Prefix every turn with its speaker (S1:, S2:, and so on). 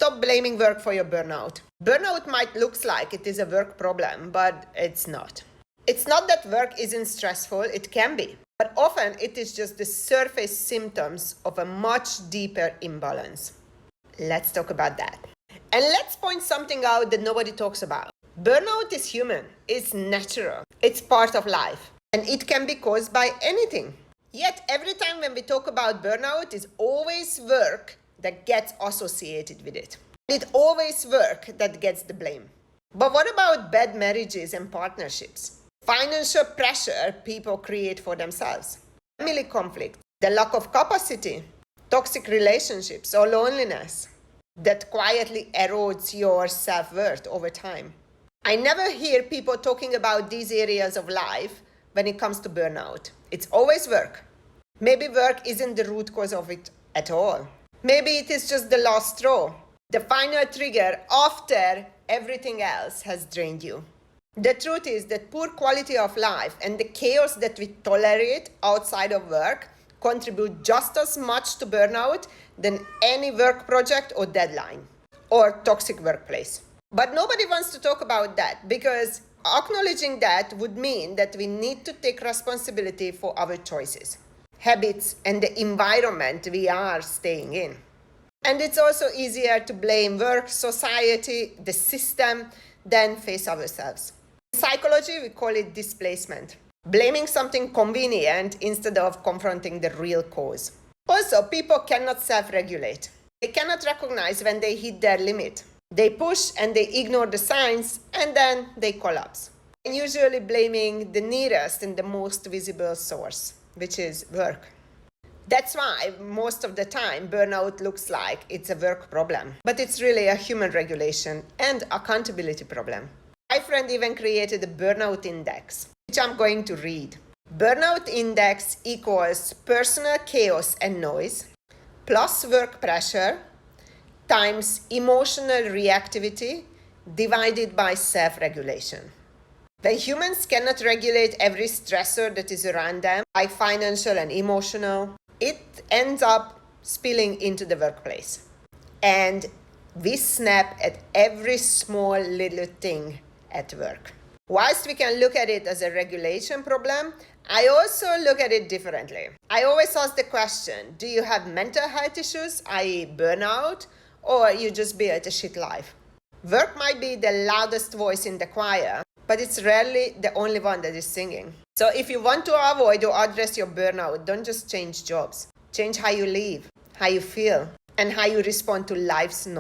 S1: Stop blaming work for your burnout. Burnout might look like it is a work problem, but it's not. It's not that work isn't stressful, it can be. But often it is just the surface symptoms of a much deeper imbalance. Let's talk about that. And let's point something out that nobody talks about. Burnout is human, it's natural, it's part of life, and it can be caused by anything. Yet every time when we talk about burnout, it's always work that gets associated with it. It's always work that gets the blame. But what about bad marriages and partnerships? Financial pressure people create for themselves, family conflict, the lack of capacity, toxic relationships or loneliness that quietly erodes your self-worth over time. I never hear people talking about these areas of life when it comes to burnout. It's always work. Maybe work isn't the root cause of it at all. Maybe it is just the last straw, the final trigger after everything else has drained you. The truth is that poor quality of life and the chaos that we tolerate outside of work contribute just as much to burnout than any work project or deadline or toxic workplace. But nobody wants to talk about that because acknowledging that would mean that we need to take responsibility for our choices, habits, and the environment we are staying in. And it's also easier to blame work, society, the system, than face ourselves. In psychology, we call it displacement, blaming something convenient instead of confronting the real cause. Also, people cannot self-regulate. They cannot recognize when they hit their limit. They push and they ignore the signs, and then they collapse. And usually blaming the nearest and the most visible source, which is work. That's why most of the time burnout looks like it's a work problem, but it's really a human regulation and accountability problem. My friend even created a Burnout Index, which I'm going to read. Burnout Index equals personal chaos and noise plus work pressure times emotional reactivity divided by self-regulation. When humans cannot regulate every stressor that is around them, like financial and emotional, it ends up spilling into the workplace. And we snap at every small little thing at work. Whilst we can look at it as a regulation problem, I also look at it differently. I always ask the question, do you have mental health issues, i.e. burnout, or you just built a shit life? Work might be the loudest voice in the choir, but it's rarely the only one that is singing. So if you want to avoid or address your burnout, don't just change jobs. Change how you live, how you feel, and how you respond to life's noise.